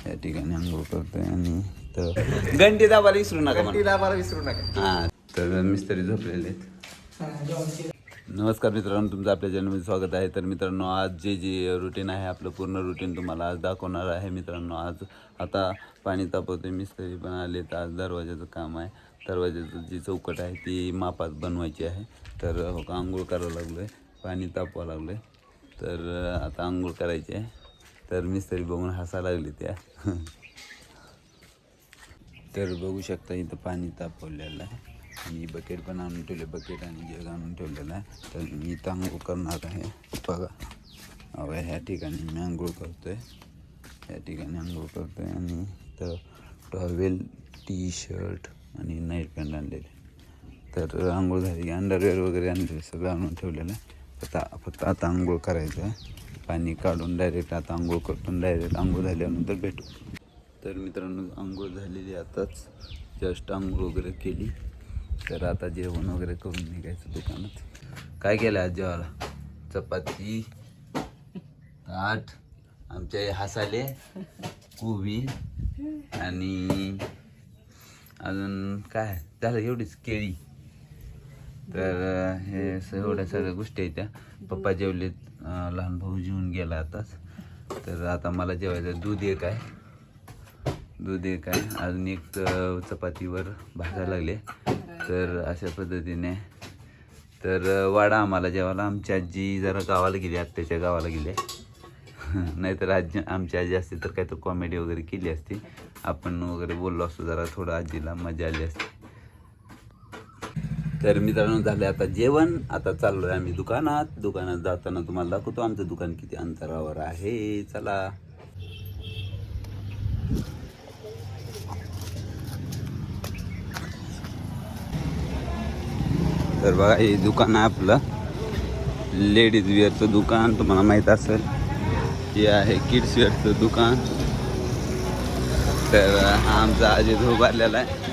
या ठिकाणी आंघोळ करतोय आणि तर घंटी दाबायला विसरू नका, घंटी दाबायला विसरू नका. हां, तर मिस्त्री झोपलेले आहेत. नमस्कार मित्रांनो, तुमचं आपल्या चॅनलमध्ये स्वागत आहे. तर मित्रांनो, आज जे रुटीन आहे आपलं पूर्ण रुटीन तुम्हाला आज दाखवणार आहे. मित्रांनो, आज आता पाणी तापवते, मिस्त्री पण आले. तर आज दरवाजाचं काम आहे. दरवाजाचं जी चौकट आहे ती मापात बनवायची आहे. तर आंघोळ करावं लागलो आहे, पाणी तापवावं लागलो आहे. तर आता आंघोळ करायची आहे. तर मिस्त्री बघून हसायला लागली त्या. तर बघू शकता इथं पाणी तापवलेलं आहे आणि बकेट पण आणून ठेवले, बकेट आणि जग आणून ठेवलेलं आहे. तर मी इथं आंघोळ करणार आहे. बघा, ह्या ठिकाणी मी आंघोळ करतो आहे, या ठिकाणी आंघोळ करतो आहे. आणि तर टॉवेल, टी शर्ट आणि नाईट पॅन्ट आणलेले. तर आंघोळ झाली की अंडरवेअर वगैरे आणलेले, सगळं आणून ठेवलेलं आहे. फक्त आता आंघोळ करायचं आहे. पाणी काढून डायरेक्ट आता आंघोळ करतो, डायरेक्ट आंघोळ झाल्यानंतर भेटू. तर मित्रांनो, आंघोळ झालेली आताच, जस्ट आंघोळ वगैरे केली. तर आता जेवण वगैरे करून निघायचं दुकानात. काय केलं आज जेवायला? चपाती, ताट, आमच्या हसाले, कोबी आणि अजून काय झालं, एवढीच केळी. तर हे एवढ्या सगळ्या गोष्टी आहेत त्या. पप्पा जेवलेत, लहान भाऊ जेवून गेला आताच. तर आता मला जेवायचं दूध एक आहे, अजून एक चपातीवर भाजायला लागले. तर अशा पद्धतीने तर वाडा आम्हाला जेवायला. आमची आजी जरा गावाला गेली, आत्याच्या गावाला गेली. नाहीतर आमची आजी असते तर काय तर कॉमेडी वगैरे केली असती, आपण वगैरे बोललो असतो, जरा थोडं आजीला मजा आली असते. तर मित्रांनो, झालं आता जेवण. आता चाललो आहे आम्ही दुकानात. दुकानात जाताना तुम्हाला दाखवतो आमचं दुकान किती अंतरावर आहे. चला. तर बघा, हे दुकान आहे आपलं, लेडीज वेअरचं दुकान. तुम्हाला माहीत असेल, हे आहे किड्स वेअरचं दुकान. तर हा आमचा अजित उभारलेला आहे.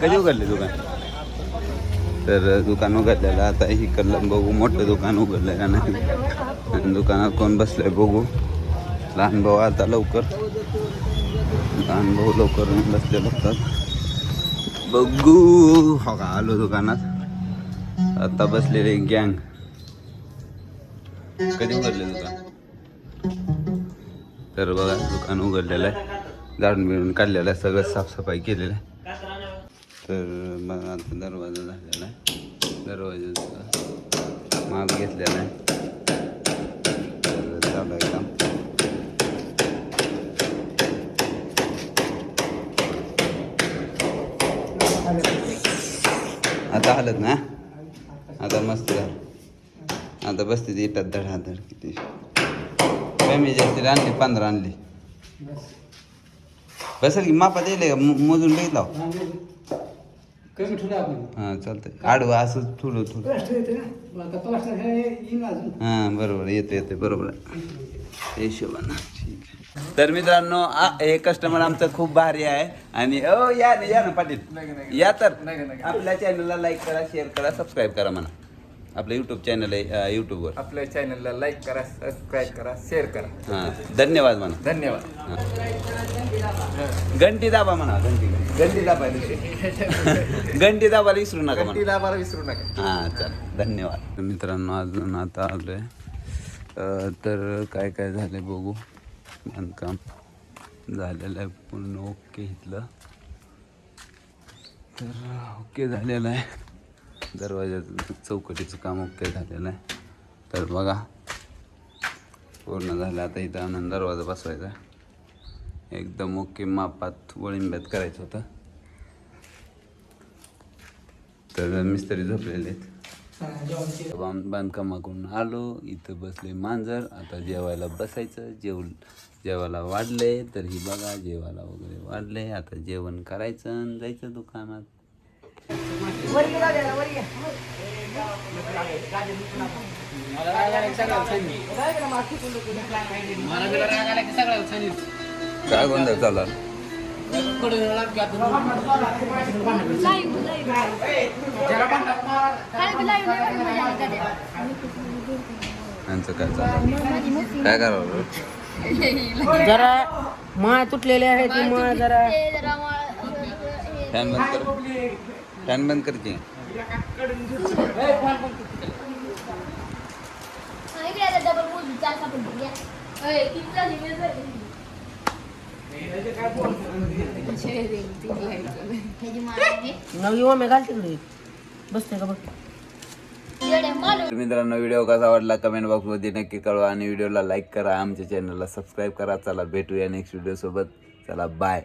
कधी उघडले दुकान? तर दुकान उघडलेलं आता ही कलम बघू, मोठं दुकान उघडलं का नाही, आणि दुकानात कोण बसलंय बघू. लहान भाऊ आता लवकर बसले बघतात. बघू, हो का, आलो दुकानात. आता बसलेले गँग. कधी उघडले दुकान? तर बघा, दुकान उघडलेलं आहे, झाडून बिडून काढलेलं आहे, सगळं साफसफाई केलेलं आहे. तर मग आता दरवाजा झालेला आहे, दरवाजाचा माप घेतलेला आहे. तर चालू आहे काम. आता हलत ना, आता मस्त झालं. आता बसते ती इटात धडाधड. किती कमी जास्ती आणली, 15 आणली बसेल की मापात येईल का? मोजून बघितला. हां, चालतंय. आडवं असं थोडं हां, बरोबर, येते बरोबर आहे हिशोबानं. ठीक आहे. तर मित्रांनो, हे कस्टमर आमचं खूप भारी आहे. आणि या ना पाटील, या. तर आपल्या चॅनलला लाईक करा, शेअर करा, सबस्क्राईब करा म्हणा. आपलं यूट्यूब चॅनल आहे, यूट्यूबवर आपल्या चॅनलला लाईक करा, सबस्क्राईब करा, शेअर करा. हां, धन्यवाद म्हणा. धन्यवाद. घंटी दाबा म्हणा, घंटी दाबायला घंटी दाबायला विसरू नका घंटी दाबायला विसरू नका. हां, चल, धन्यवाद. मित्रांनो, अजून आता आलो आहे. तर काय काय झालं बघू. बांधकाम झालेलं आहे पूर्ण ओके इथलं. तर ओके झालेलं आहे. दरवाजाचं चौकटीचं काम ओके झालेलं आहे. तर बघा, पूर्ण झालं. आता इथं आणून दरवाजा बसवायचा, एकदम ओके मापात वळिंब्यात करायचं होतं. तर मिस्त्री झोपलेले आहेत. बांधकामाकडून आलो, इथं बसले मांजर. आता जेवायला बसायचं. जेवायला वाढले. तर ही बघा, जेवायला वगैरे वाढले. आता जेवण करायचं आणि जायचं दुकानात. काय गोंधळ चालला? यांचं काय चाललं? काय करावं? जरा माळ तुटलेले आहे ती माळ जरा फॅन बंद कर, फॅन बंद करते. नवी ओमे घाल तिकडे बसते का बघ. मित्रांनो व्हिडिओ कसा वाटला कमेंट बॉक्समध्ये नक्की कळवा आणि व्हिडिओला लाईक करा, आमच्या चॅनलला सबस्क्राईब करा. चला भेटूया नेक्स्ट व्हिडिओ सोबत. चला बाय.